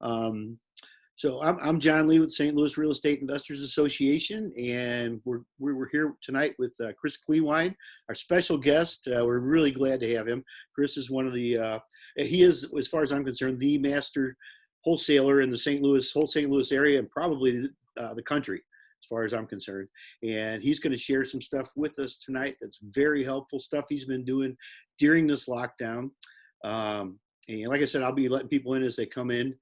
So I'm John Lee with St. Louis Real Estate Investors Association, and we're here tonight with Chris Kleewein, our special guest. We're really glad to have him. Chris is one of the he is, as far as I'm concerned, the master wholesaler in the whole St. Louis area, and probably the country, as far as I'm concerned. And he's going to share some stuff with us tonight that's very helpful, stuff he's been doing during this lockdown. And like I said, I'll be letting people in as they come in.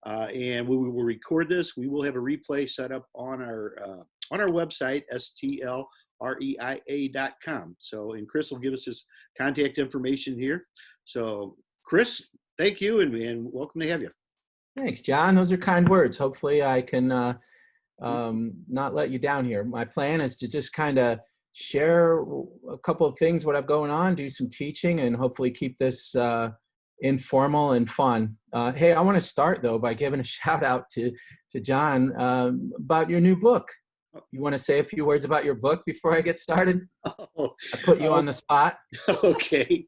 And we will record this. We will have a replay set up on our website, STLREIA.com. So, and Chris will give us his contact information here. So, Chris, thank you, and welcome to have you. Thanks, John. Those are kind words. Hopefully I can not let you down here. My plan is to just kind of share a couple of things, what I've going on, do some teaching, and hopefully keep this informal and fun. Hey, I want to start though by giving a shout out to John about your new book. You want to say a few words about your book before I get started? Oh, I put you on the spot. Okay.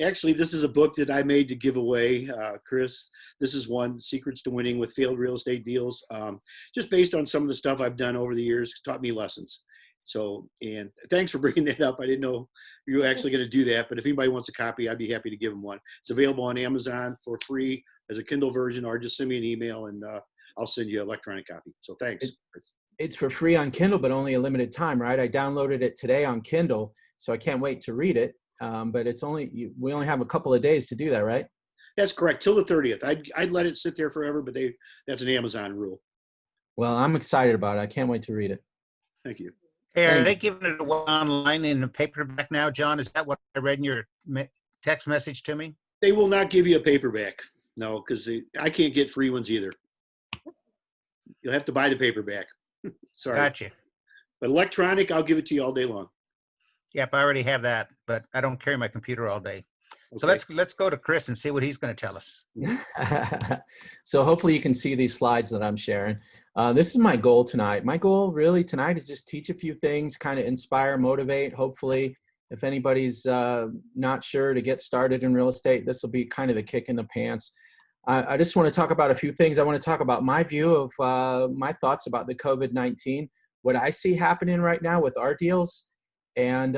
Actually, this is a book that I made to give away, Chris. This is one, Secrets to Winning with Failed Real Estate Deals. Just based on some of the stuff I've done over the years, taught me lessons. So, and thanks for bringing that up. I didn't know you were actually going to do that, but if anybody wants a copy, I'd be happy to give them one. It's available on Amazon for free as a Kindle version, or just send me an email and I'll send you an electronic copy. So thanks. It's for free on Kindle, but only a limited time, right? I downloaded it today on Kindle, so I can't wait to read it. But it's we only have a couple of days to do that, right? That's correct. Till the 30th. I'd let it sit there forever, but that's an Amazon rule. Well, I'm excited about it. I can't wait to read it. Thank you. Hey, are they giving it online in the paperback now, John? Is that what I read in your text message to me? They will not give you a paperback. No, because I can't get free ones either. You'll have to buy the paperback. Sorry. Gotcha. But electronic, I'll give it to you all day long. Yep, I already have that, but I don't carry my computer all day. Okay. So let's go to Chris and see what he's going to tell us. So hopefully you can see these slides that I'm sharing. This is my goal tonight. My goal really tonight is just teach a few things, kind of inspire, motivate. Hopefully, if anybody's not sure to get started in real estate, this will be kind of the kick in the pants. I just want to talk about a few things. I want to talk about my view of my thoughts about the COVID-19, what I see happening right now with our deals. And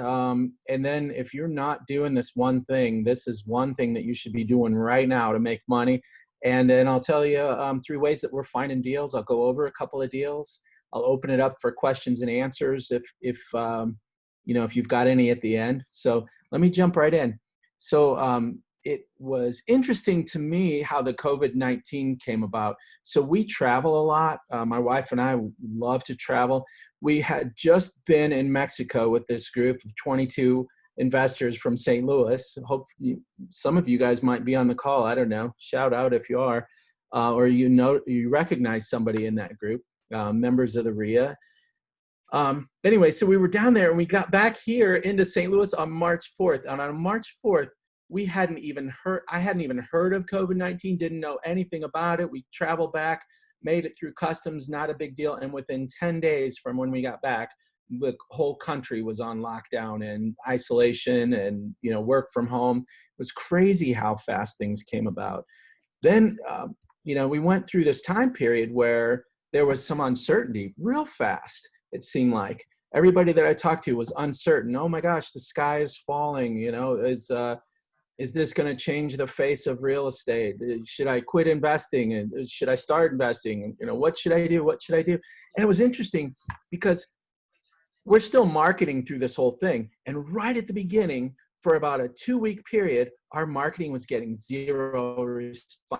then if you're not doing this one thing, this is one thing that you should be doing right now to make money. And then I'll tell you 3 ways that we're finding deals. I'll go over a couple of deals. I'll open it up for questions and answers if you've got any at the end. So let me jump right in. So it was interesting to me how the COVID-19 came about. So we travel a lot. My wife and I love to travel. We had just been in Mexico with this group of 22 investors from St. Louis. Hopefully, some of you guys might be on the call. I don't know. Shout out if you are, or you recognize somebody in that group, members of the REIA. Anyway, so we were down there and we got back here into St. Louis on March 4th. And on March 4th, I hadn't even heard of COVID-19, didn't know anything about it. We traveled back, made it through customs, not a big deal. And within 10 days from when we got back, the whole country was on lockdown and isolation and, work from home. It was crazy how fast things came about. Then, we went through this time period where there was some uncertainty real fast. It seemed like everybody that I talked to was uncertain. Oh my gosh, the sky is falling. Is this going to change the face of real estate? Should I quit investing? And should I start investing? What should I do? What should I do? And it was interesting because we're still marketing through this whole thing. And right at the beginning, for about a 2-week period, our marketing was getting 0 response.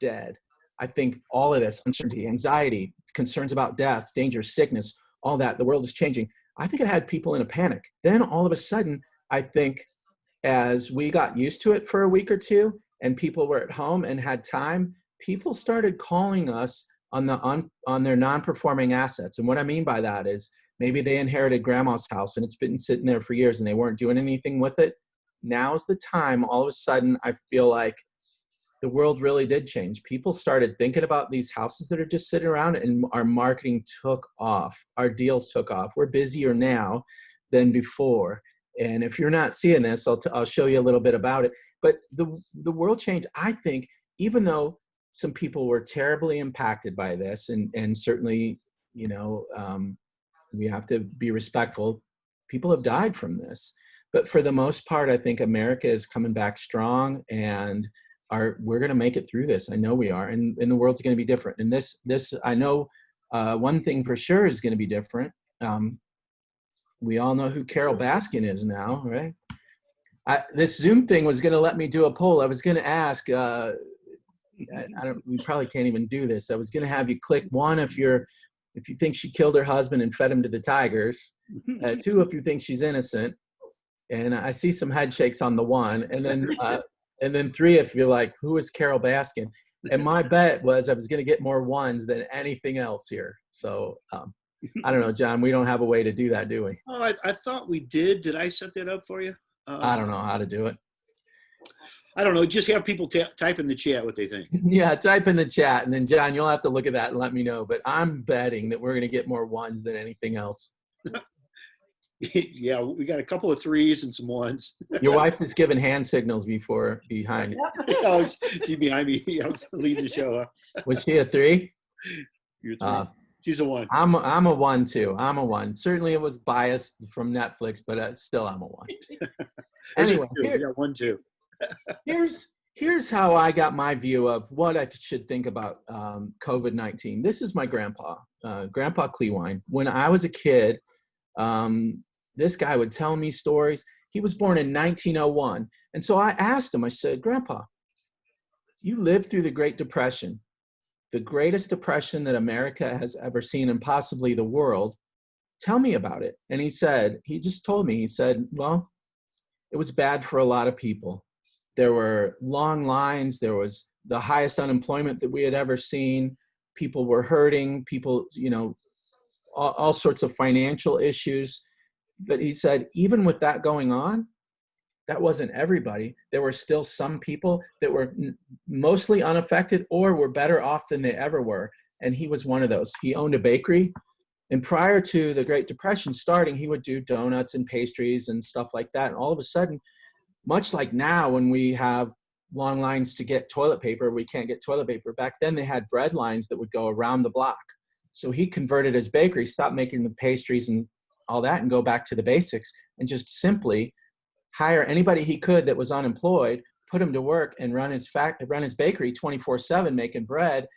Dead. I think all of this uncertainty, anxiety, concerns about death, danger, sickness, all that, the world is changing. I think it had people in a panic. Then all of a sudden, I think as we got used to it for a week or two and people were at home and had time, people started calling us on their non-performing assets. And what I mean by that is maybe they inherited grandma's house and it's been sitting there for years and they weren't doing anything with it. Now's the time, all of a sudden, I feel like the world really did change. People started thinking about these houses that are just sitting around and our marketing took off. Our deals took off. We're busier now than before. And if you're not seeing this, I'll show you a little bit about it. But the world changed. I think, even though some people were terribly impacted by this, and certainly, you know, we have to be respectful. People have died from this, but for the most part, I think America is coming back strong, and we're going to make it through this. I know we are, and the world's going to be different. And this I know, one thing for sure is going to be different. We all know who Carol Baskin is now, right? This Zoom thing was going to let me do a poll. I was going to ask, we probably can't even do this. I was going to have you click 1 if you think she killed her husband and fed him to the tigers, 2 if you think she's innocent, and I see some head shakes on the 1, and then 3 if you're like, who is Carol Baskin? And my bet was I was going to get more 1s than anything else here. So I don't know, John, we don't have a way to do that, do we? Oh, I thought we did. Did I set that up for you? I don't know how to do it. I don't know. Just have people type in the chat what they think. Yeah, type in the chat, and then John, you'll have to look at that and let me know. But I'm betting that we're going to get more 1s than anything else. Yeah, we got a couple of 3s and some 1s. Your wife is giving hand signals behind you. Oh, she's behind me. I'm leading the show. Huh? Was she a 3? You're 3. She's a 1. I'm a 1 too. I'm a 1. Certainly, it was biased from Netflix, but still, I'm a 1. Anyway, we got 1 too. Here's how I got my view of what I should think about COVID-19. This is my grandpa, Grandpa Kleewein. When I was a kid, this guy would tell me stories. He was born in 1901. And so I asked him, I said, Grandpa, you lived through the Great Depression, the greatest depression that America has ever seen, and possibly the world. Tell me about it. And he just told me, he said, well, it was bad for a lot of people. There were long lines. There was the highest unemployment that we had ever seen. People were hurting. People, you know, all sorts of financial issues. But he said, even with that going on, that wasn't everybody. There were still some people that were mostly unaffected or were better off than they ever were. And he was one of those. He owned a bakery. And prior to the Great Depression starting, he would do donuts and pastries and stuff like that. And all of a sudden, much like now when we have long lines to get toilet paper, we can't get toilet paper. Back then they had bread lines that would go around the block. So he converted his bakery, stopped making the pastries and all that, and go back to the basics and just simply hire anybody he could that was unemployed, put him to work and run his bakery 24/7 making bread.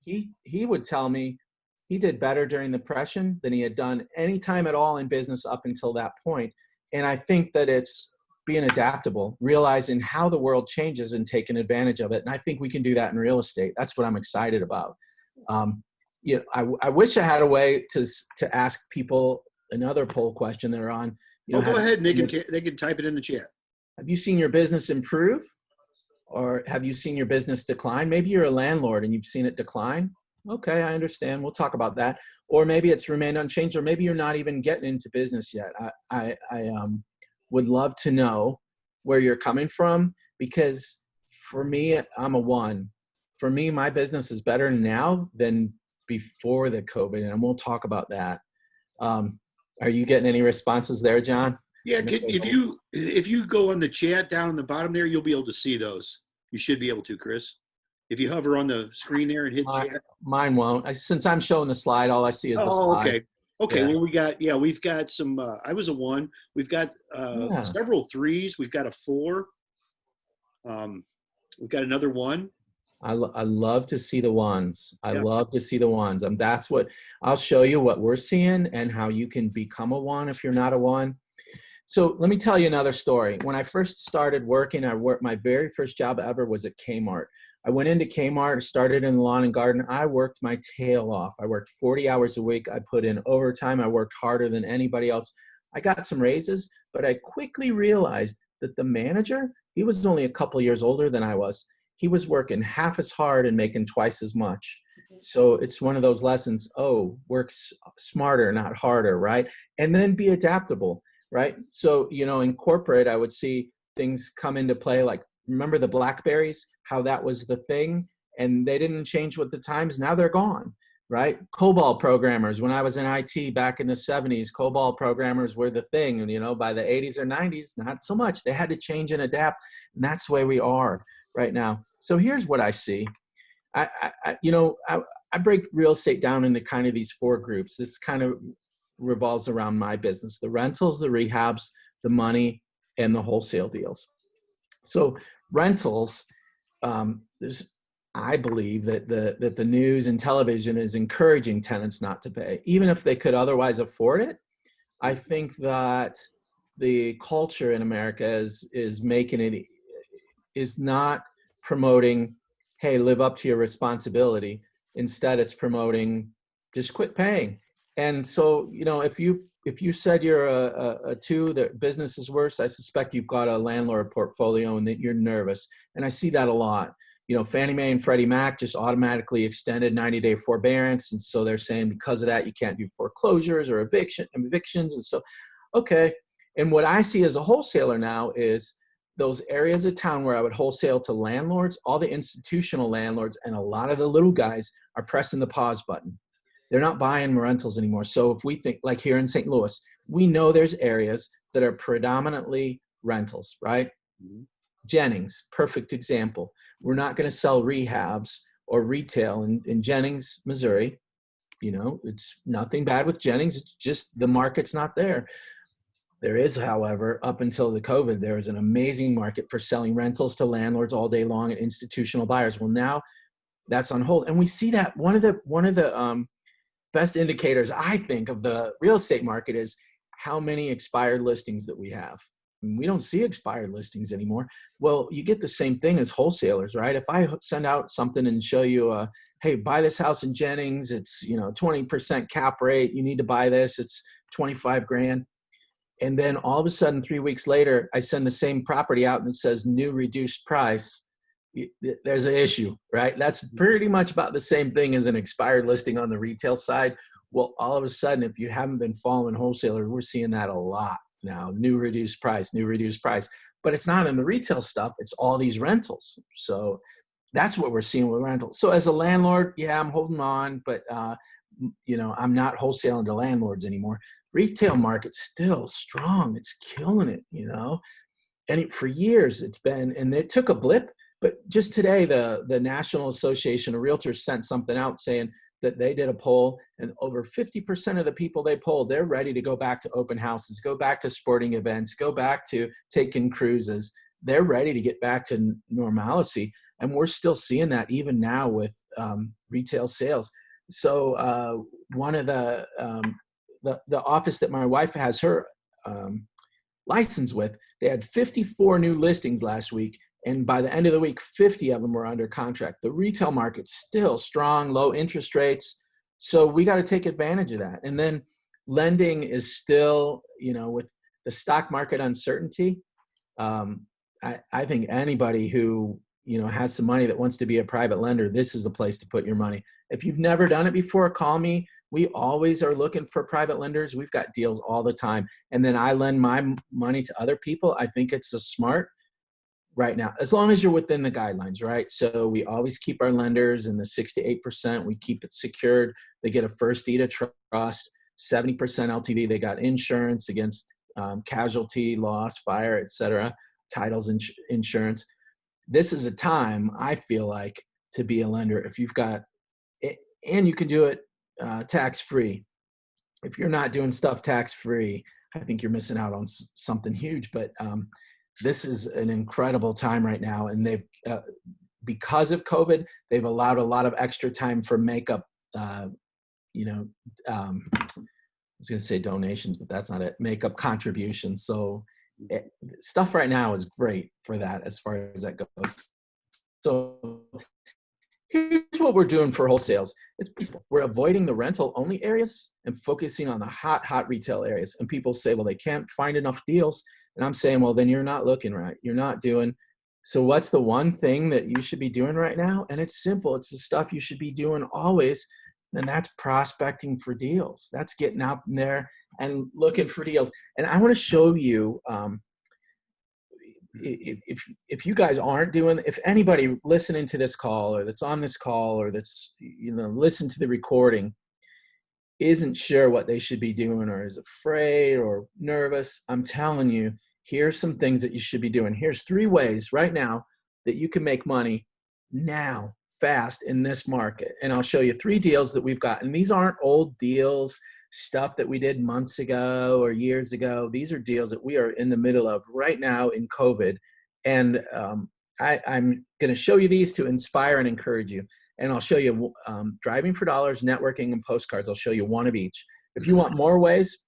He would tell me he did better during the Depression than he had done any time at all in business up until that point. And I think that it's being adaptable, realizing how the world changes and taking advantage of it. And I think we can do that in real estate. That's what I'm excited about. You know, I wish I had a way to ask people another poll question that are on. You know, go ahead and they can type it in the chat. Have you seen your business improve, or have you seen your business decline? Maybe you're a landlord and you've seen it decline. Okay, I understand. We'll talk about that. Or maybe it's remained unchanged, or maybe you're not even getting into business yet. I would love to know where you're coming from, because for me, I'm a 1. For me, my business is better now than before the COVID, and we'll talk about that. Are you getting any responses there, John? Yeah, if you go on the chat down on the bottom there, you'll be able to see those. You should be able to, Chris. If you hover on the screen there and hit chat. Mine won't. Since I'm showing the slide, all I see is the slide. Okay. Okay, Yeah. Well, we've got some, I was a 1. We've got several 3s. We've got a 4. We've got another 1. I love to see the 1s. I love to see the 1s. And that's what I'll show you, what we're seeing and how you can become a 1 if you're not a 1. So let me tell you another story. When I first started working, my very first job ever was at Kmart. I went into Kmart, started in the lawn and garden. I worked my tail off. I worked 40 hours a week. I put in overtime. I worked harder than anybody else. I got some raises, but I quickly realized that the manager, he was only a couple years older than I was. He was working half as hard and making twice as much. So it's one of those lessons, work smarter, not harder, right? And then be adaptable, right? So, you know, in corporate, I would see things come into play, like, remember the Blackberries, how that was the thing, and they didn't change with the times. Now they're gone, right? COBOL programmers. When I was in IT back in the 70s, COBOL programmers were the thing. And, you know, by the 80s or 90s, not so much. They had to change and adapt. And that's the way we are right now. So here's what I see. I break real estate down into kind of these 4 groups. This kind of revolves around my business: the rentals, the rehabs, the money, and the wholesale deals. So rentals, I believe that the news and television is encouraging tenants not to pay, even if they could otherwise afford it. I think that the culture in America is not promoting, hey, live up to your responsibility. Instead, it's promoting, just quit paying. And so, you know, if you said you're a 2, that business is worse, I suspect you've got a landlord portfolio and that you're nervous. And I see that a lot. You know, Fannie Mae and Freddie Mac just automatically extended 90-day forbearance. And so they're saying because of that, you can't do foreclosures or evictions. And so, okay. And what I see as a wholesaler now is those areas of town where I would wholesale to landlords, all the institutional landlords and a lot of the little guys are pressing the pause button. They're not buying rentals anymore. So if we think, like here in St. Louis, we know there's areas that are predominantly rentals, right? Mm-hmm. Jennings, perfect example. We're not going to sell rehabs or retail in Jennings, Missouri. You know, it's nothing bad with Jennings. It's just the market's not there. There is, however, up until the COVID, there was an amazing market for selling rentals to landlords all day long and institutional buyers. Well, now that's on hold. And we see that one of the best indicators, I think, of the real estate market is how many expired listings that we have. We don't see expired listings anymore. Well, you get the same thing as wholesalers, right? If I send out something and show you, hey, buy this house in Jennings, it's, you know, 20% cap rate, you need to buy this, it's 25 grand. And then all of a sudden, 3 weeks later, I send the same property out and it says new reduced price. There's an issue, right? That's pretty much about the same thing as an expired listing on the retail side. Well, all of a sudden, if you haven't been following wholesalers, we're seeing that a lot now. New reduced price. But it's not in the retail stuff. It's all these rentals. So that's what we're seeing with rentals. So as a landlord, yeah, I'm holding on, but you know, I'm not wholesaling to landlords anymore. Retail market's still strong. It's killing it, you know. And for years it's been, and it took a blip. But just today, the National Association of Realtors sent something out saying that they did a poll, and over 50% of the people they polled, they're ready to go back to open houses, go back to sporting events, go back to taking cruises. They're ready to get back to normalcy. And we're still seeing that even now with retail sales. So one of the office that my wife has her license with, they had 54 new listings last week. And by the end of the week, 50 of them were under contract. The retail market's still strong, low interest rates. So we got to take advantage of that. And then lending is still, you know, with the stock market uncertainty, I think anybody who, you know, has some money that wants to be a private lender, this is the place to put your money. If you've never done it before, call me. We always are looking for private lenders. We've got deals all the time. And then I lend my money to other people. I think it's a smart right now, as long as you're within the guidelines, right? So we always keep our lenders in the 6 to 8%. We keep it secured. They get a first deed of trust, 70% LTV. They got insurance against casualty, loss, fire, etc., titles, insurance. This is a time, I feel like, to be a lender if you've got it, and you can do it tax-free. If you're not doing stuff tax-free, I think you're missing out on something huge. But this is an incredible time right now. And they've, because of COVID, they've allowed a lot of extra time for makeup, I was going to say donations, but that's not it. Makeup contributions. So stuff right now is great for that as far as that goes. So here's what we're doing for wholesales. It's peaceful. We're avoiding the rental only areas and focusing on the hot retail areas. And people say, well, they can't find enough deals. And I'm saying, well, then you're not looking right. You're not doing. So what's the one thing that you should be doing right now? And it's simple. It's the stuff you should be doing always. And that's prospecting for deals. That's getting out there and looking for deals. And I want to show you, if you guys aren't doing, if anybody listening to this call or that's on this call or that's, listen to the recording isn't sure what they should be doing or is afraid or nervous, I'm telling you, here's some things that you should be doing. Here's 3 ways right now that you can make money now, fast in this market. And I'll show you 3 deals that we've got. And these aren't old deals, stuff that we did months ago or years ago. These are deals that we are in the middle of right now in COVID. And I'm going to show you these to inspire and encourage you. And I'll show you driving for dollars, networking, and postcards. I'll show you 1 of each. If you want more ways,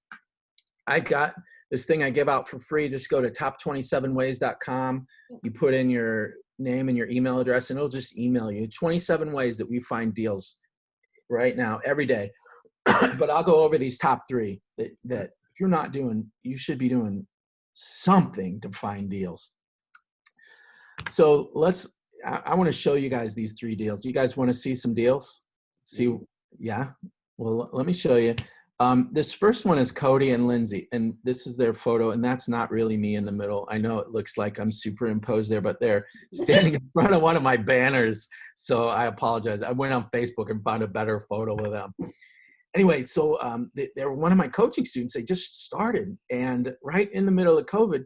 I got this thing I give out for free. Just go to top27ways.com. You put in your name and your email address, and it'll just email you 27 ways that we find deals right now, every day. But I'll go over these top 3 that if you're not doing, you should be doing something to find deals. So I want to show you guys these 3 deals. You guys want to see some deals? See, yeah? Well, let me show you. This first one is Cody and Lindsay, and this is their photo, and that's not really me in the middle. I know it looks like I'm superimposed there, but they're standing in front of one of my banners, so I apologize. I went on Facebook and found a better photo of them. Anyway, so they were one of my coaching students. They just started, and right in the middle of COVID,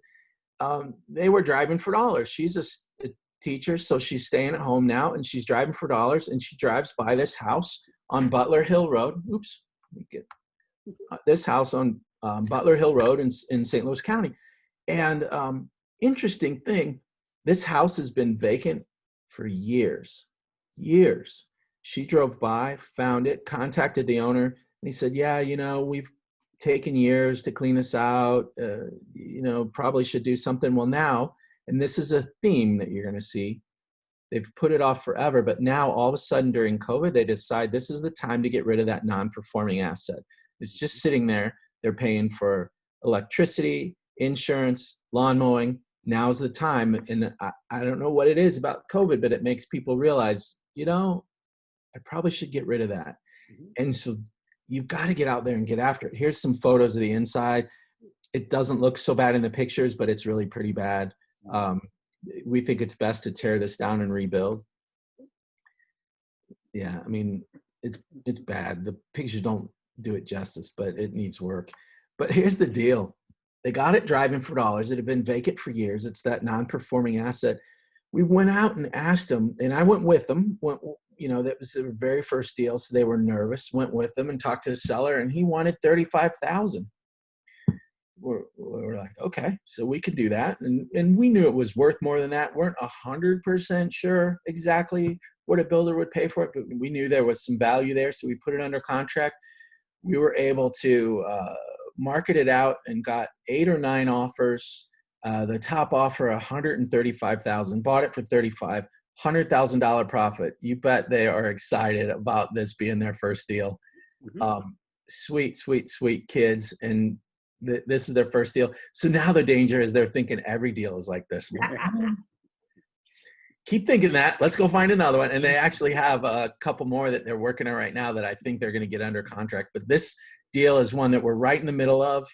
they were driving for dollars. She's a teacher, so she's staying at home now, and she's driving for dollars, and she drives by this house on Butler Hill Road. Oops, let me get this house on Butler Hill Road in St. Louis County. And interesting thing, this house has been vacant for years. She drove by, found it, contacted the owner, and he said, yeah, we've taken years to clean this out, probably should do something. Well, now, and this is a theme that you're going to see, they've put it off forever, but now all of a sudden during COVID, they decide this is the time to get rid of that non-performing asset. It's just sitting there. They're paying for electricity, insurance, lawn mowing. Now's the time. And I don't know what it is about COVID, but it makes people realize, I probably should get rid of that. And so you've got to get out there and get after it. Here's some photos of the inside. It doesn't look so bad in the pictures, but it's really pretty bad. We think it's best to tear this down and rebuild. Yeah, I mean, it's bad. The pictures don't do it justice, but it needs work. But here's the deal. They got it driving for dollars. It had been vacant for years. It's that non-performing asset. We went out and asked them, and I went with them. That was their very first deal, so they were nervous. Went with them and talked to the seller, and he wanted $35,000. We're like, okay, so we can do that. And we knew it was worth more than that. Weren't 100% sure exactly what a builder would pay for it, but we knew there was some value there, so we put it under contract. We were able to market it out and got 8 or 9 offers. The top offer, $135,000. Bought it for $35,000. $100,000 profit. You bet they are excited about this being their first deal. Sweet kids, and this is their first deal. So now the danger is they're thinking every deal is like this. Keep thinking that. Let's go find another one. And they actually have a couple more that they're working on right now that I think they're going to get under contract. But this deal is one that we're right in the middle of.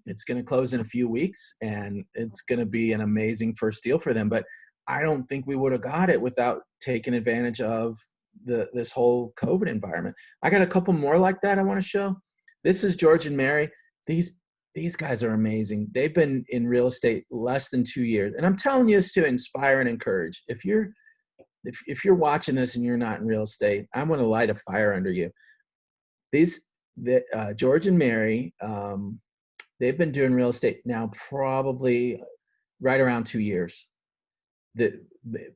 It's going to close in a few weeks, and it's going to be an amazing first deal for them. But I don't think we would have got it without taking advantage of this whole COVID environment. I got a couple more like that I want to show. This is George and Mary. These guys are amazing. They've been in real estate less than 2 years. And I'm telling you this to inspire and encourage. If you're watching this and you're not in real estate, I'm going to light a fire under you. George and Mary, they've been doing real estate now probably right around 2 years.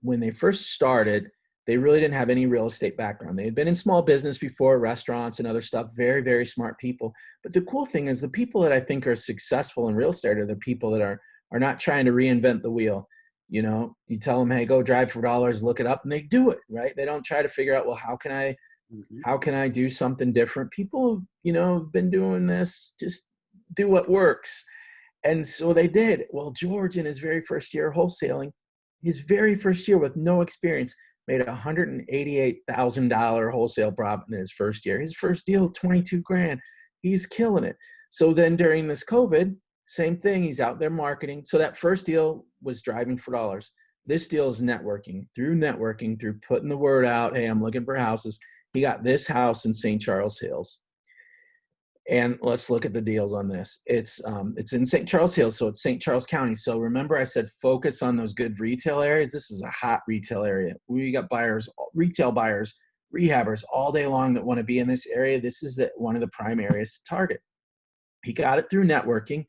When they first started, they really didn't have any real estate background. They had been in small business before, restaurants and other stuff, very, very smart people. But the cool thing is the people that I think are successful in real estate are the people that are not trying to reinvent the wheel. You tell them, hey, go drive for dollars, look it up, and they do it, right? They don't try to figure out, well, how can I do something different? People, have been doing this, just do what works. And so they did. Well, George, in his very first year wholesaling, his very first year with no experience, made $188,000 wholesale profit in his first year. His first deal, $22,000. He's killing it. So then during this COVID, Same thing. He's out there marketing. So that first deal was driving for dollars. This deal is networking, through putting the word out. Hey, I'm looking for houses. He got this house in St. Charles Hills. And let's look at the deals on this. It's in St. Charles Hills, so it's St. Charles County. So remember I said focus on those good retail areas. This is a hot retail area. We got buyers, retail buyers, rehabbers all day long that want to be in this area. This is one of the prime areas to target. He got it through networking.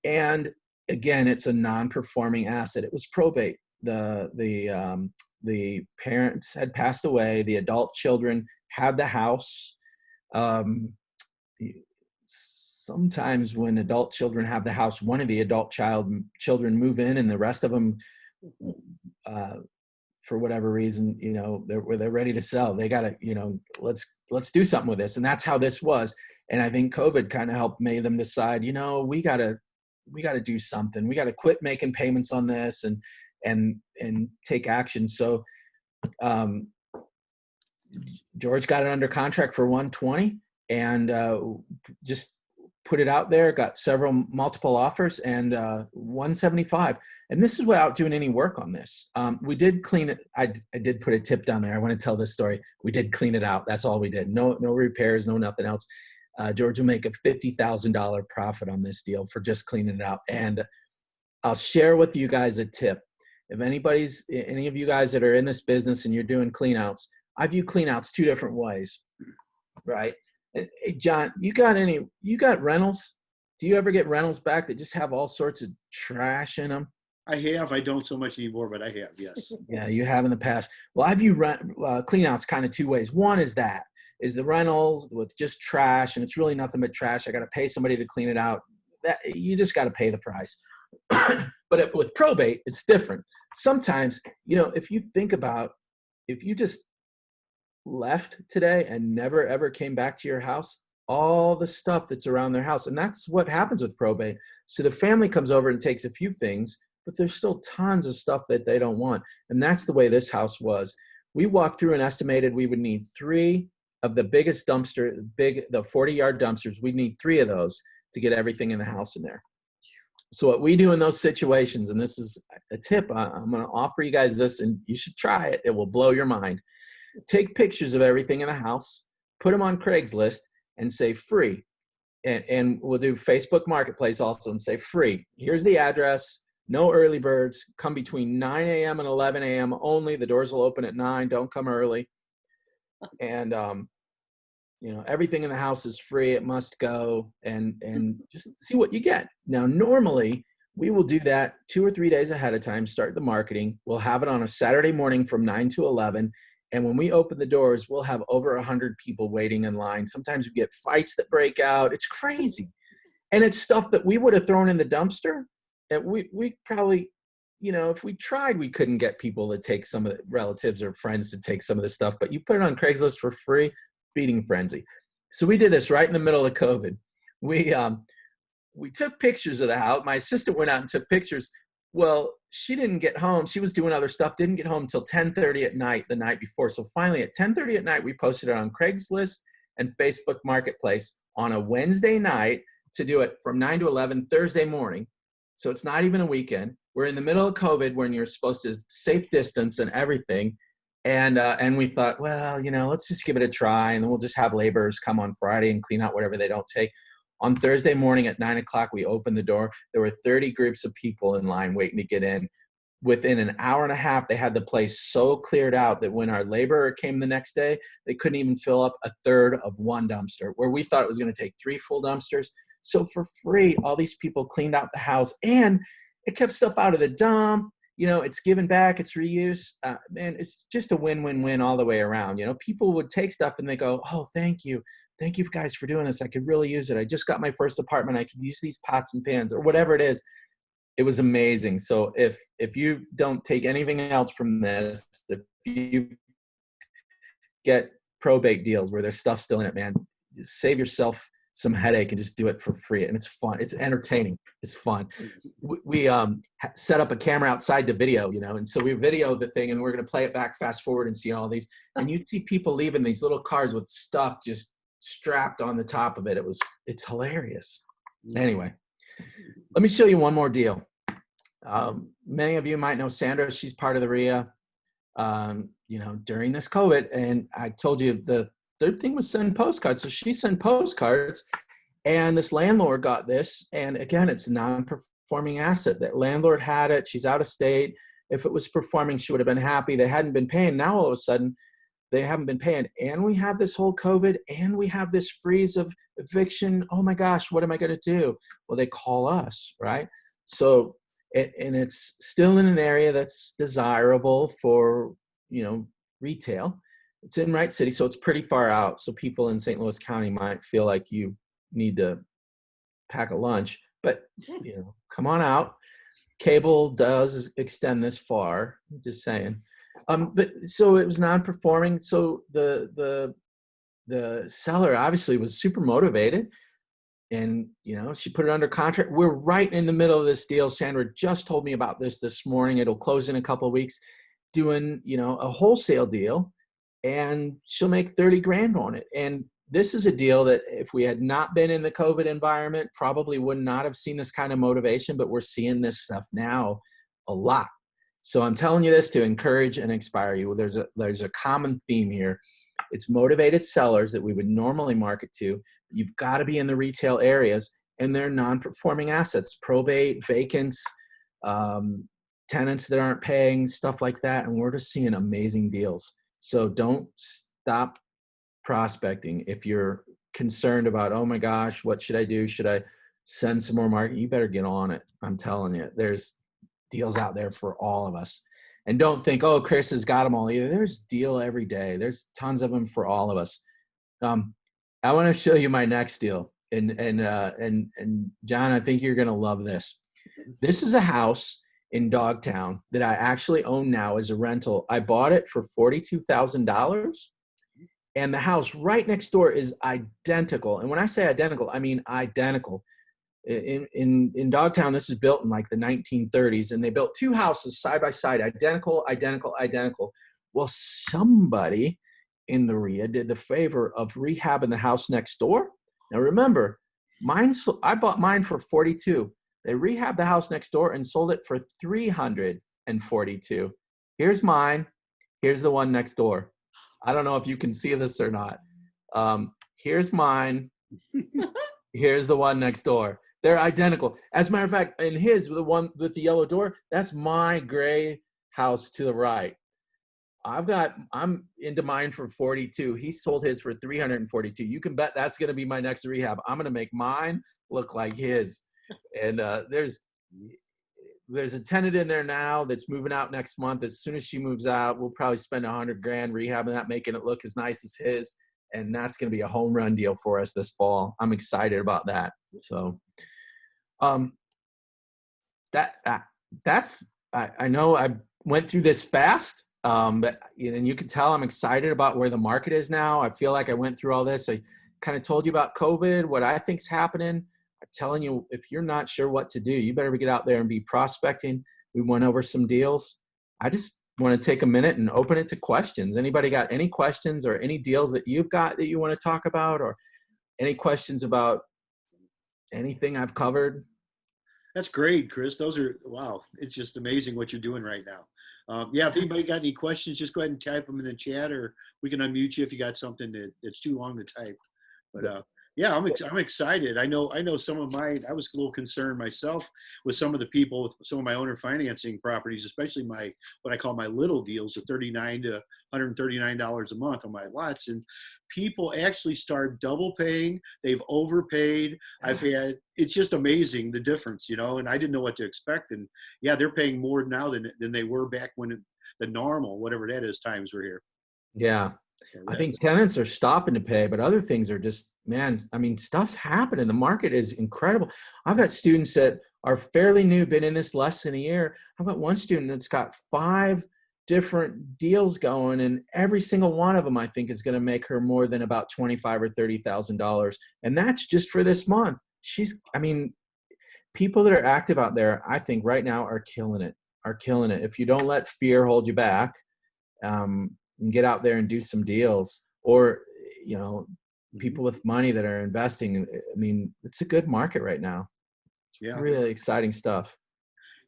And again, it's a non-performing asset. It was probate. The parents had passed away. The adult children had the house. Sometimes when adult children have the house, one of the adult children move in, and the rest of them, for whatever reason, they're ready to sell. They gotta, let's do something with this. And that's how this was. And I think COVID kind of helped made them decide, we gotta do something. We gotta quit making payments on this and take action. So George got it under contract for 120 and just put it out there, got multiple offers, and 175. And this is without doing any work on this. We did clean it. I did put a tip down there. I want to tell this story. We did clean it out. That's all we did. No repairs, no nothing else. George will make a $50,000 profit on this deal for just cleaning it out. And I'll share with you guys a tip. If any of you guys that are in this business and you're doing cleanouts, I view cleanouts two different ways, right? Hey, John, you got rentals? Do you ever get rentals back that just have all sorts of trash in them? I have. I don't so much anymore, but I have, yes. Yeah, you have in the past. Well, I view cleanouts kind of two ways. One is the rentals with just trash, and it's really nothing but trash. I got to pay somebody to clean it out. You just got to pay the price. But with probate, it's different. Sometimes, if you think about, if you just left today and never ever came back to your house, all the stuff that's around their house, and that's what happens with probate. So the family comes over and takes a few things, but there's still tons of stuff that they don't want. And that's the way this house was. We walked through and estimated we would need 3 of the biggest the 40-yard dumpsters. We'd need 3 of those to get everything in the house in there. So what we do in those situations, and this is a tip, I'm going to offer you guys this, and you should try it. It will blow your mind. Take pictures of everything in the house, put them on Craigslist, and say free. And we'll do Facebook Marketplace also and say free. Here's the address. No early birds. Come between 9 a.m. and 11 a.m. only. The doors will open at 9. Don't come early. And everything in the house is free. It must go, and just see what you get. Now, normally we will do that 2 or 3 days ahead of time, start the marketing. We'll have it on a Saturday morning from 9 to 11. And when we open the doors, we'll have over 100 people waiting in line. Sometimes we get fights that break out. It's crazy. And it's stuff that we would have thrown in the dumpster. And we probably, if we tried, we couldn't get people to take some of the relatives or friends to take some of the stuff. But you put it on Craigslist for free, feeding frenzy. So we did this right in the middle of COVID. We took pictures of the house. My assistant went out and took pictures. Well, she didn't get home. She was doing other stuff, didn't get home until 10:30 at night the night before. So finally at 10:30 at night, we posted it on Craigslist and Facebook Marketplace on a Wednesday night to do it from 9 to 11 Thursday morning. So it's not even a weekend. We're in the middle of COVID when you're supposed to safe distance and everything. And we thought, well, let's just give it a try. And then we'll just have laborers come on Friday and clean out whatever they don't take. On Thursday morning at 9 o'clock, we opened the door. There were 30 groups of people in line waiting to get in. Within an hour and a half, they had the place so cleared out that when our laborer came the next day, they couldn't even fill up a third of one dumpster, where we thought it was going to take 3 full dumpsters. So for free, all these people cleaned out the house, and it kept stuff out of the dump. It's given back, it's reuse. Man, it's just a win-win-win all the way around. People would take stuff and they go, oh, thank you. Thank you guys for doing this. I could really use it. I just got my first apartment. I could use these pots and pans or whatever it is. It was amazing. So if you don't take anything else from this, if you get probate deals where there's stuff still in it, man, just save yourself some headache and just do it for free. And it's fun. It's entertaining. It's fun. We set up a camera outside to video, and so we video the thing and we're going to play it back, fast forward and see all these. And you see people leaving these little cars with stuff just strapped on the top of it. It's hilarious. Anyway, Let me show you one more deal. Many of you might know Sandra. She's part of the REIA, during this COVID. And I told you the third thing was send postcards. So she sent postcards, and this landlord got this. And again, it's a non-performing asset. That landlord had it. She's out of state. If it was performing, she would have been happy. They hadn't been paying. Now, all of a sudden, they haven't been paying. And we have this whole COVID, and we have this freeze of eviction. Oh my gosh, what am I going to do? Well, they call us, right? So, and it's still in an area that's desirable for, retail. It's in Wright City, so it's pretty far out. So people in St. Louis County might feel like you need to pack a lunch, but, come on out. Cable does extend this far, just saying. But so it was non-performing. So the seller obviously was super motivated, and she put it under contract. We're right in the middle of this deal. Sandra just told me about this morning. It'll close in a couple of weeks, doing a wholesale deal, and she'll make 30 grand on it. And this is a deal that if we had not been in the COVID environment, probably would not have seen this kind of motivation, but we're seeing this stuff now a lot. So I'm telling you this to encourage and inspire you. There's a common theme here. It's motivated sellers that we would normally market to. You've got to be in the retail areas, and they're non-performing assets, probate, vacants, tenants that aren't paying, stuff like that. And we're just seeing amazing deals. So don't stop prospecting. If you're concerned about, oh my gosh, what should I do? Should I send some more marketing? You better get on it. I'm telling you, there's deals out there for all of us. And don't think, oh, Chris has got them all either. There's deal every day. There's tons of them for all of us. I want to show you my next deal. And John, I think you're going to love this. This is a house in Dogtown that I actually own now as a rental. I bought it for $42,000. And the house right next door is identical. And when I say identical, I mean identical. In Dogtown, this is built in like the 1930s, and they built two houses side by side, identical. Well, somebody in the REIA did the favor of rehabbing the house next door. Now remember, I bought mine for 42. They rehabbed the house next door and sold it for 342. Here's mine. Here's the one next door. I don't know if you can see this or not. Here's mine. Here's the one next door. They're identical. As a matter of fact, in the one with the yellow door, that's my gray house to the right. I'm into mine for 42. He sold his for 342. You can bet that's going to be my next rehab. I'm going to make mine look like his. And there's a tenant in there now that's moving out next month. As soon as she moves out, we'll probably spend $100 grand rehabbing that, making it look as nice as his. And that's going to be a home run deal for us this fall. I'm excited about that. So, I know I went through this fast, but and you can tell I'm excited about where the market is now. I feel like I went through all this. I kind of told you about COVID, what I think's happening. I'm telling you, if you're not sure what to do, you better get out there and be prospecting. We went over some deals. I just want to take a minute and open it to questions. Anybody got any questions or any deals that you've got that you want to talk about, or any questions about anything I've covered? That's great, Chris. Wow. It's just amazing what you're doing right now. If anybody got any questions, just go ahead and type them in the chat, or we can unmute you if you got something that's too long to type. But I'm excited. I know some of mine. I was a little concerned myself with some of the people with some of my owner financing properties, especially what I call my little deals of $39 to $139 a month on my lots. And people actually start double paying. They've overpaid. It's just amazing the difference, and I didn't know what to expect. And they're paying more now than they were back when the normal, whatever that is, times were here. Yeah. I think tenants are stopping to pay, but other things are just, stuff's happening. The market is incredible. I've got students that are fairly new, been in this less than a year. I've got one student that's got 5 different deals going, and every single one of them, I think, is going to make her more than about $25,000 or $30,000. And that's just for this month. People that are active out there, I think right now are killing it. If you don't let fear hold you back, and get out there and do some deals, or, people with money that are investing. It's a good market right now. Yeah. Really exciting stuff.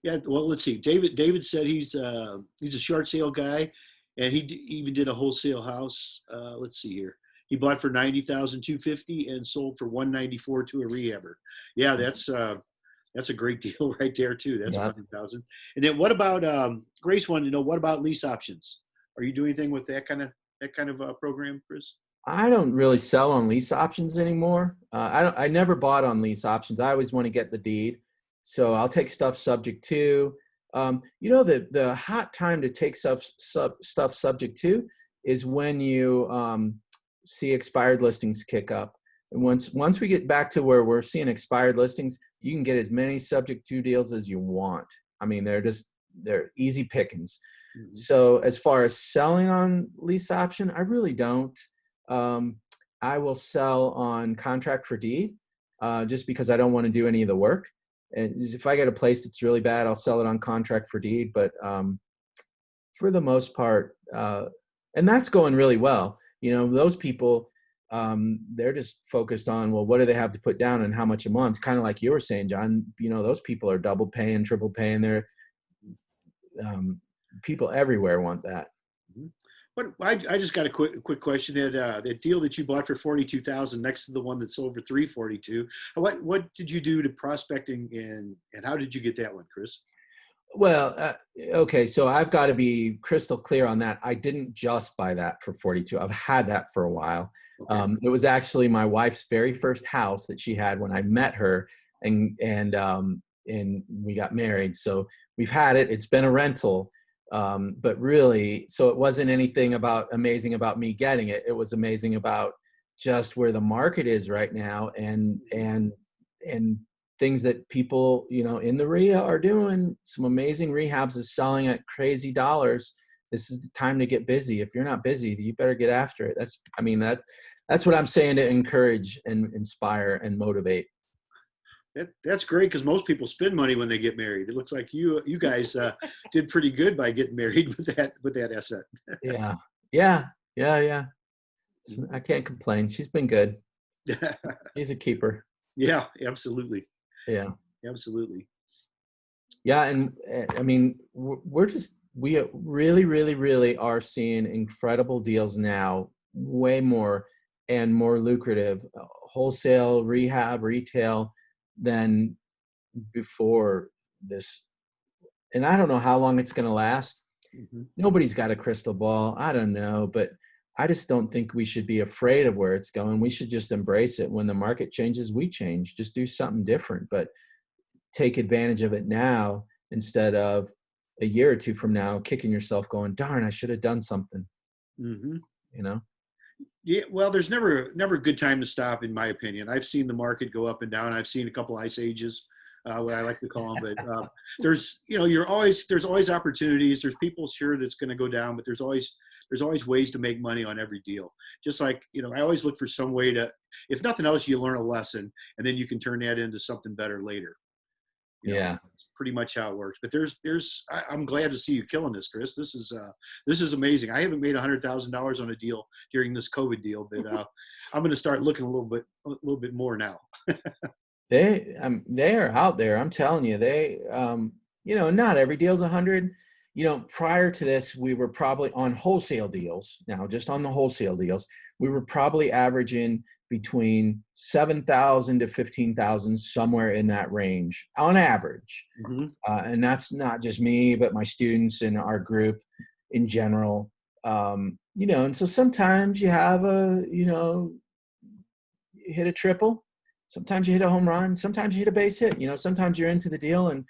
Yeah. Well, let's see. David said he's a short sale guy, and even did a wholesale house. Let's see here. He bought for 90,250 and sold for 194 to a rehabber. Yeah, that's a great deal right there too. That's Yep. 100,000. And then what about Grace wanted to know, what about lease options? Are you doing anything with that kind of program, Chris? I don't really sell on lease options anymore. I never bought on lease options. I always want to get the deed. So I'll take stuff subject to. The hot time to take stuff subject to is when you see expired listings kick up. And once we get back to where we're seeing expired listings, you can get as many subject to deals as you want. I mean, they're easy pickings. Mm-hmm. So as far as selling on lease option, I really don't. I will sell on contract for deed, just because I don't want to do any of the work. And if I get a place that's really bad, I'll sell it on contract for deed. But for the most part, and that's going really well. Those people, they're just focused on, well, what do they have to put down and how much a month? Kind of like you were saying, John. Those people are double paying, triple paying. They're people everywhere want that. Mm-hmm. But I just got a quick question. That deal that you bought for 42,000 next to the one that sold for 342. What did you do to prospecting and how did you get that one, Chris? Well, okay, so I've got to be crystal clear on that. I didn't just buy that for 42. I've had that for a while. Okay. It was actually my wife's very first house that she had when I met her, and we got married. So we've had it. It's been a rental. But really, so it wasn't anything amazing about me getting it. It was amazing about just where the market is right now and things that people, in the REIA are doing. Some amazing rehabs is selling at crazy dollars. This is the time to get busy. If you're not busy, you better get after it. That's what I'm saying to encourage and inspire and motivate. That's great, because most people spend money when they get married. It looks like you guys did pretty good by getting married with that asset. Yeah. I can't complain. She's been good. She's a keeper. Yeah, absolutely. Yeah, absolutely. Yeah, and I mean, we really, really, really are seeing incredible deals now, way more and more lucrative, wholesale, rehab, retail, than before this. And I don't know how long it's going to last. Mm-hmm. Nobody's got a crystal ball. I don't know, but I just don't think we should be afraid of where it's going. We should just embrace it. When the market changes, we change. Just do something different, but take advantage of it now instead of a year or two from now kicking yourself going, darn, I should have done something. Mm-hmm. Yeah, well, there's never a good time to stop, in my opinion. I've seen the market go up and down. I've seen a couple ice ages, what I like to call them. But there's always opportunities. There's people sure that's going to go down, but there's always ways to make money on every deal. Just like, I always look for some way to, if nothing else, you learn a lesson and then you can turn that into something better later. Yeah. That's pretty much how it works. But I'm glad to see you killing this, Chris. This is amazing. I haven't made $100,000 on a deal during this COVID deal, but I'm going to start looking a little bit more now. They are out there. I'm telling you, not every deal's 100. Prior to this, we were probably on wholesale deals. Now, just on the wholesale deals, we were probably averaging between 7,000 to 15,000, somewhere in that range on average. Mm-hmm. And that's not just me, but my students and our group in general. And so sometimes you have you hit a triple, sometimes you hit a home run, sometimes you hit a base hit. Sometimes you're into the deal and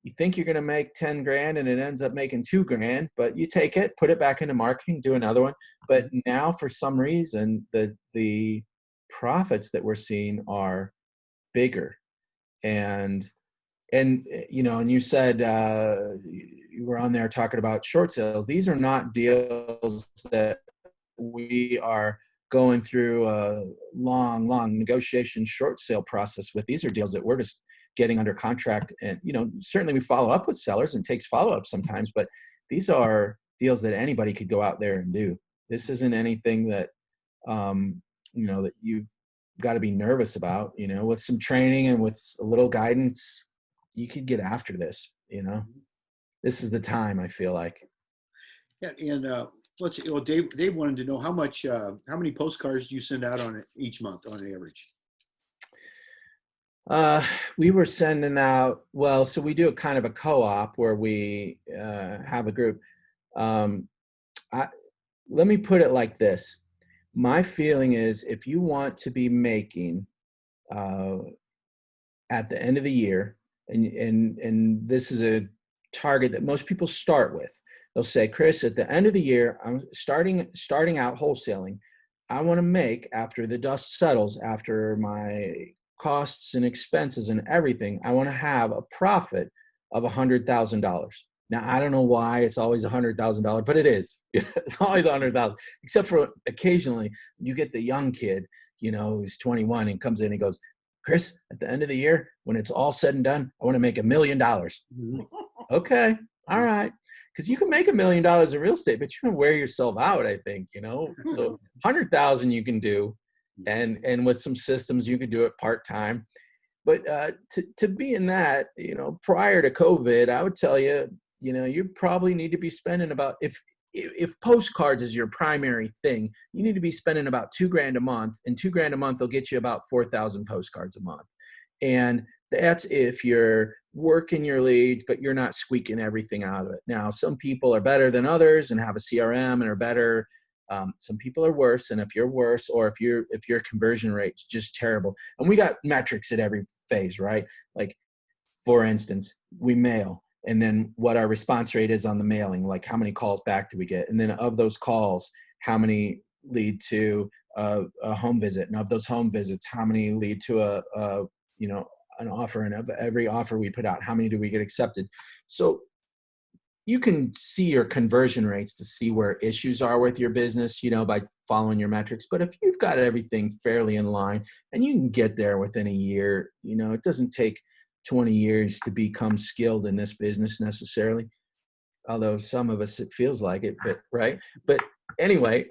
you think you're going to make 10 grand and it ends up making 2 grand, but you take it, put it back into marketing, do another one. But now for some reason, the profits that we're seeing are bigger. And you said, you were on there talking about short sales. These are not deals that we are going through a long negotiation short sale process with. These are deals that we're just getting under contract, and certainly we follow up with sellers and takes follow-up sometimes, but these are deals that anybody could go out there and do. This isn't anything that that you've got to be nervous about. With some training and with a little guidance, you could get after this. This is the time, I feel like. Yeah, and let's see. Well, Dave wanted to know how many postcards do you send out on each month on average? We were sending out, so we do a kind of a co-op where we have a group. Let me put it like this. My feeling is, if you want to be making at the end of the year, and this is a target that most people start with. They'll say, Chris, at the end of the year, I'm starting out wholesaling. I want to make, after the dust settles, after my costs and expenses and everything, I want to have a profit of $100,000. Now, I don't know why it's always $100,000, but it is. It's always $100,000, except for occasionally you get the young kid, who's 21 and comes in and goes, Chris, at the end of the year, when it's all said and done, I want to make $1 million. Okay. All right. Because you can make $1 million in real estate, but you're going to wear yourself out, I think, So 100,000 you can do. And with some systems, you could do it part-time. But to be in that, prior to COVID, I would tell you, you probably need to be spending about, if postcards is your primary thing, you need to be spending about $2,000 a month, and $2,000 a month will get you about 4,000 postcards a month. And that's if you're working your leads, but you're not squeaking everything out of it. Now, some people are better than others and have a CRM and are better. Some people are worse, and if you're worse, or if your conversion rate's just terrible, and we got metrics at every phase, right? Like, for instance, we mail, and then what our response rate is on the mailing, like how many calls back do we get, and then of those calls, how many lead to a home visit, and of those home visits, how many lead to an offer, and of every offer we put out, how many do we get accepted? So you can see your conversion rates to see where issues are with your business, by following your metrics. But if you've got everything fairly in line and you can get there within a year, it doesn't take 20 years to become skilled in this business necessarily. Although some of us, it feels like it, but right. But anyway,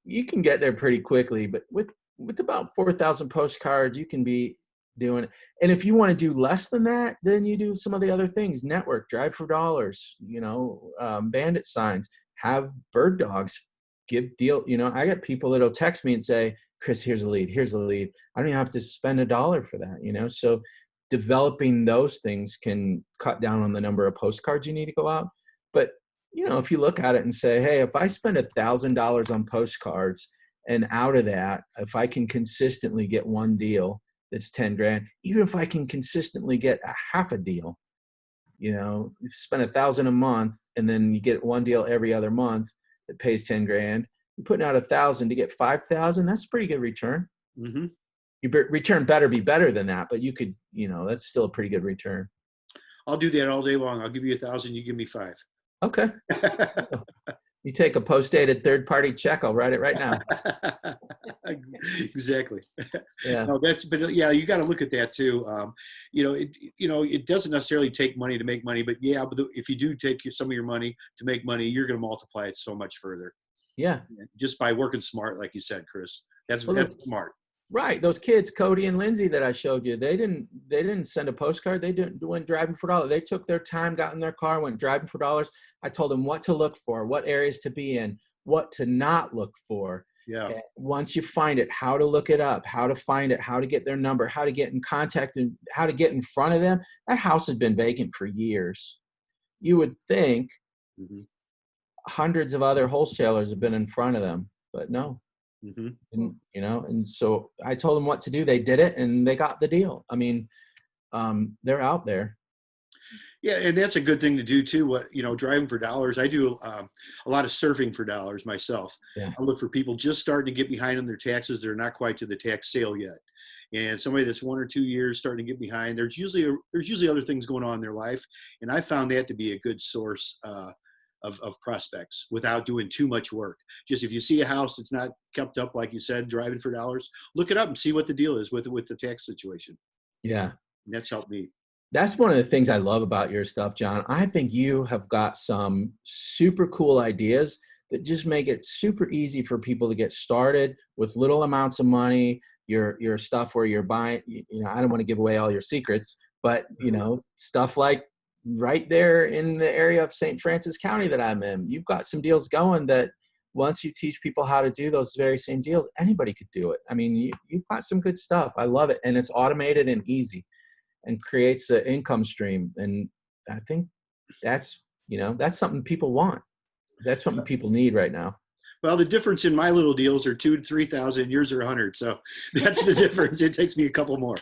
you can get there pretty quickly, but with about 4,000 postcards, you can be doing it. And if you want to do less than that, then you do some of the other things: network, drive for dollars, bandit signs, have bird dogs, give deal. I got people that'll text me and say, Chris, here's a lead. I don't even have to spend $1 for that, so developing those things can cut down on the number of postcards you need to go out. But, if you look at it and say, hey, if I spend $1,000 on postcards, and out of that, if I can consistently get one deal that's 10 grand, even if I can consistently get a half a deal, you spend $1,000 a month and then you get one deal every other month that pays 10 grand, you're putting out 1,000 to get 5,000. That's a pretty good return. Mm-hmm. Your return better be better than that, but you could, that's still a pretty good return. I'll do that all day long. I'll give you 1,000. You give me 5. Okay. You take a post-dated third-party check. I'll write it right now. Exactly. Yeah. No, but yeah, you got to look at that too. It doesn't necessarily take money to make money, but yeah, if you do take some of your money to make money, you're going to multiply it so much further. Yeah. Just by working smart, like you said, Chris. That's smart. Right. Those kids, Cody and Lindsay, that I showed you, they didn't send a postcard. They went driving for dollars. They took their time, got in their car, went driving for dollars. I told them what to look for, what areas to be in, what to not look for. Yeah. And once you find it, how to look it up, how to find it, how to get their number, how to get in contact, and how to get in front of them. That house has been vacant for years. You would think hundreds of other wholesalers have been in front of them, but no. And, and so I told them what to do. They did it and they got the deal. I mean, they're out there. Yeah. And that's a good thing to do too. Driving for dollars. I do a lot of surfing for dollars myself. Yeah. I look for people just starting to get behind on their taxes. They're not quite to the tax sale yet. And somebody that's 1 or 2 years starting to get behind, there's usually other things going on in their life. And I found that to be a good source, of prospects without doing too much work. Just if you see a house that's not kept up, like you said, driving for dollars, look it up and see what the deal is with the tax situation. Yeah. And that's helped me. That's one of the things I love about your stuff, John. I think you have got some super cool ideas that just make it super easy for people to get started with little amounts of money, your stuff where you're buying, I don't want to give away all your secrets, but stuff like right there in the area of St. Francis County that I'm in, you've got some deals going that once you teach people how to do those very same deals, anybody could do it. I mean, you've got some good stuff. I love it. And it's automated and easy and creates an income stream. And I think that's something people want. That's something people need right now. Well, the difference in my little deals are 2,000 to 3,000, yours are 100. So that's the difference. It takes me a couple more.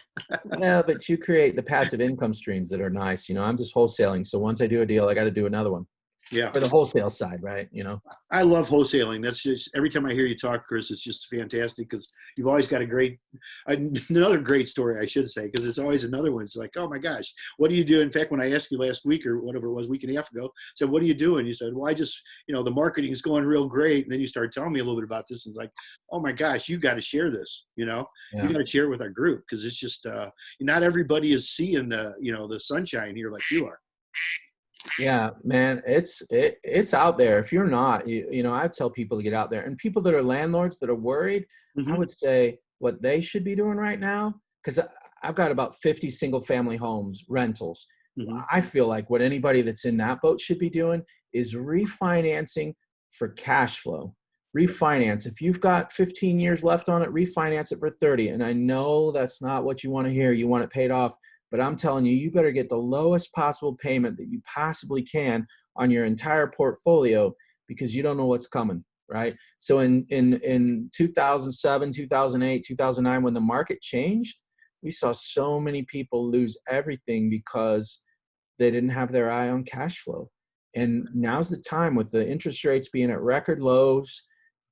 Yeah, but you create the passive income streams that are nice. I'm just wholesaling. So once I do a deal, I got to do another one. Yeah. For the wholesale side, right? I love wholesaling. That's just, every time I hear you talk, Chris, it's just fantastic because you've always got another great story, I should say, because it's always another one. It's like, oh my gosh, what do you do? In fact, when I asked you last week or whatever it was, week and a half ago, I said, what are you doing? You said, well, I just, the marketing is going real great. And then you started telling me a little bit about this. And it's like, oh my gosh, you got to share this, You got to share it with our group because it's just, not everybody is seeing the sunshine here like you are. Yeah, man, it's out there. If you're not, I tell people to get out there. And people that are landlords that are worried, I would say what they should be doing right now, because I've got about 50 single family homes, rentals. I feel like what anybody that's in that boat should be doing is refinancing for cash flow. Refinance. If you've got 15 years left on it, refinance it for 30. And I know that's not what you want to hear. You want it paid off. But I'm telling you, you better get the lowest possible payment that you possibly can on your entire portfolio because you don't know what's coming, right? So in 2007, 2008, 2009, when the market changed, we saw so many people lose everything because they didn't have their eye on cash flow. And now's the time with the interest rates being at record lows,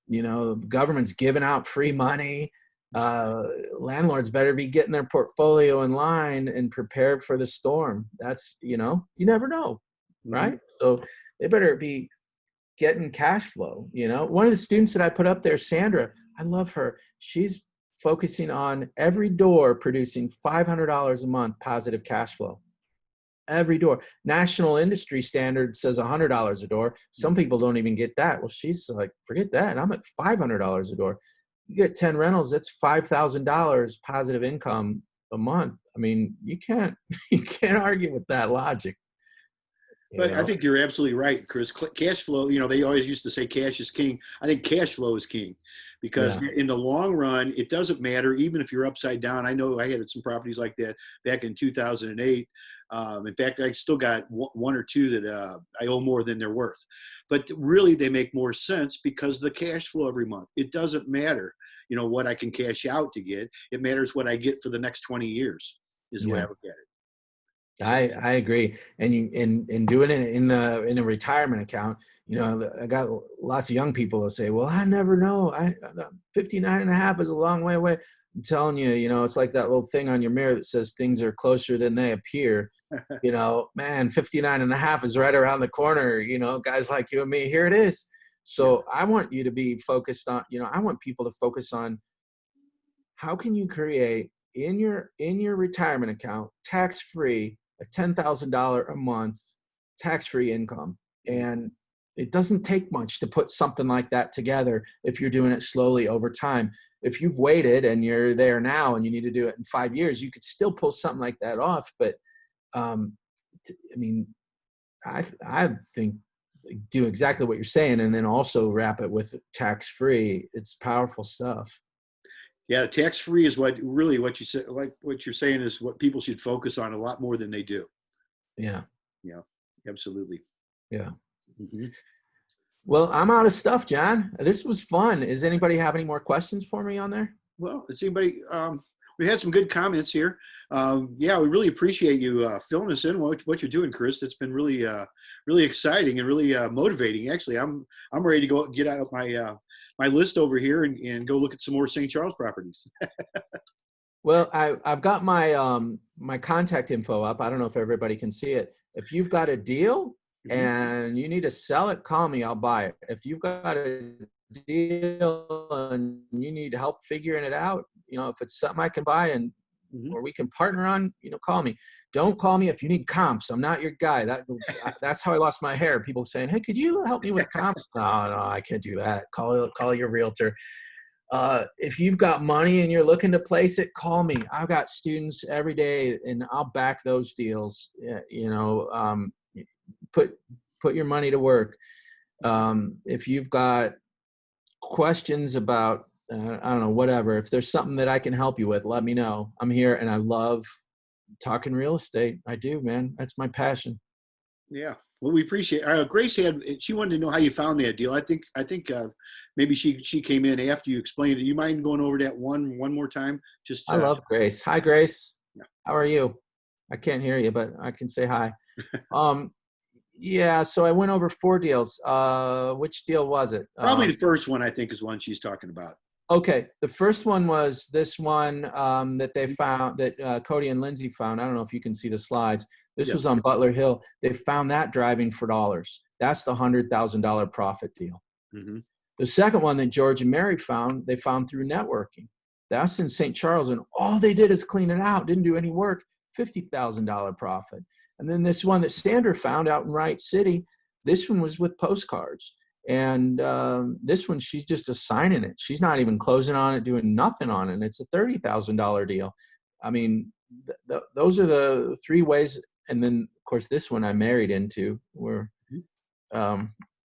the government's giving out free money. Landlords better be getting their portfolio in line and prepared for the storm. That's, you never know, right? So they better be getting cash flow. One of the students that I put up there, Sandra, I love her. She's focusing on every door producing $500 a month positive cash flow. Every door. National industry standard says $100 a door. Some people don't even get that. Well, she's like, forget that. I'm at $500 a door. You get 10 rentals, that's $5,000 positive income a month. I mean, you can't argue with that logic. But I think you're absolutely right, Chris. Cash flow, they always used to say cash is king. I think cash flow is king because in the long run, it doesn't matter. Even if you're upside down, I know I had some properties like that back in 2008. In fact, I still got one or two that I owe more than they're worth. But really, they make more sense because the cash flow every month. It doesn't matter, what I can cash out to get. It matters what I get for the next 20 years is the way I look at it. I agree. And in doing it in a retirement account, I got lots of young people who say, well, I never know. 59 and a half is a long way away. I'm telling you, it's like that little thing on your mirror that says things are closer than they appear. Man, 59 and a half is right around the corner, guys like you and me, here it is. So I want you to be focused on, I want people to focus on how can you create in your retirement account, tax-free, a $10,000 a month tax-free income. And it doesn't take much to put something like that together if you're doing it slowly over time. If you've waited and you're there now and you need to do it in 5 years, you could still pull something like that off. But I think do exactly what you're saying and then also wrap it with tax-free. It's powerful stuff. Yeah, tax-free is what you said, like what you're saying is what people should focus on a lot more than they do. Yeah. Yeah, absolutely. Yeah. Well, I'm out of stuff, John. This was fun. Does anybody have any more questions for me on there? Well, does anybody, we had some good comments here. We really appreciate you filling us in what you're doing, Chris. It's been really, really exciting and really motivating. Actually, I'm ready to go get out my list over here and go look at some more St. Charles properties. Well, I've got my my contact info up. I don't know if everybody can see it. If you've got a deal and you need to sell it, call me. I'll buy it. If you've got a deal and you need help figuring it out, if it's something I can buy and or we can partner on, call me. Don't call me if you need comps. I'm not your guy. That's how I lost my hair. People saying, hey, could you help me with comps? No, I can't do that. Call your realtor. If you've got money and you're looking to place it, call me. I've got students every day, and I'll back those deals. Put your money to work. If you've got questions about, I don't know, whatever, if there's something that I can help you with, let me know. I'm here, and I love talking real estate. I do, man. That's my passion. Yeah. Well, we appreciate. Grace she wanted to know how you found that deal. I think maybe she came in after you explained it. You mind going over that one more time? Just I love Grace. Hi, Grace. Yeah. How are you? I can't hear you, but I can say hi. Yeah. So I went over 4 deals. Which deal was it? Probably the first one, I think, is one she's talking about. Okay. The first one was this one that they found, that Cody and Lindsay found. I don't know if you can see the slides. This was on Butler Hill. They found that driving for dollars. That's the $100,000 profit deal. Mm-hmm. The second one that George and Mary found, they found through networking. That's in St. Charles, and all they did is clean it out, didn't do any work, $50,000 profit. And then this one that Sandra found out in Wright City, this one was with postcards. And this one, she's just assigning it. She's not even closing on it, doing nothing on it. And it's a $30,000 deal. I mean, those are the 3 ways. And then, of course, this one I married into, where the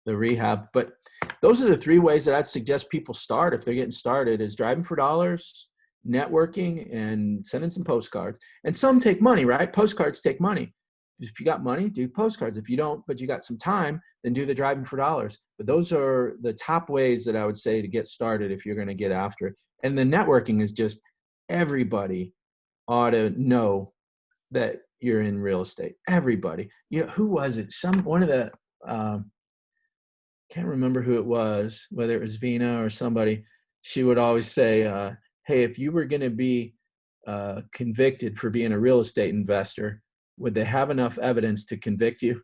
rehab. But those are the 3 ways that I'd suggest people start if they're getting started: is driving for dollars, networking, and sending some postcards. And some take money, right? Postcards take money. If you got money, do postcards. If you don't, but you got some time, then do the driving for dollars. But those are the top ways that I would say to get started if you're going to get after it. And the networking is just, everybody ought to know that you're in real estate. Everybody. Who was it? One of the, can't remember who it was, whether it was Vina or somebody. She would always say, hey, if you were going to be convicted for being a real estate investor, would they have enough evidence to convict you?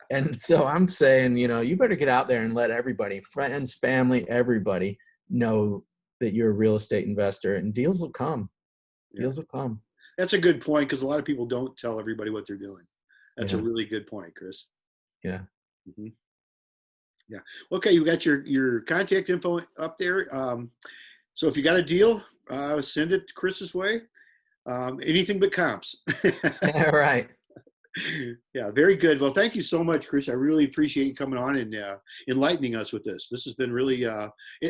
And so I'm saying, you better get out there and let everybody, friends, family, everybody know that you're a real estate investor, and deals will come. Deals will come. That's a good point, because a lot of people don't tell everybody what they're doing. That's a really good point, Chris. Yeah. Mm-hmm. Yeah. Okay. You got your contact info up there. So if you got a deal, send it Chris's way. Anything but comps. Yeah, right. Yeah. Very good. Well, thank you so much, Chris. I really appreciate you coming on and enlightening us with this. This has been really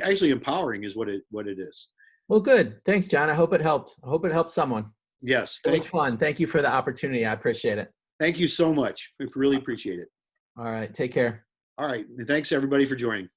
actually empowering is what it is. Well, good. Thanks, John. I hope it helped. I hope it helped someone. Yes. It was fun. Thank you for the opportunity. I appreciate it. Thank you so much. We really appreciate it. All right. Take care. All right. And thanks everybody for joining.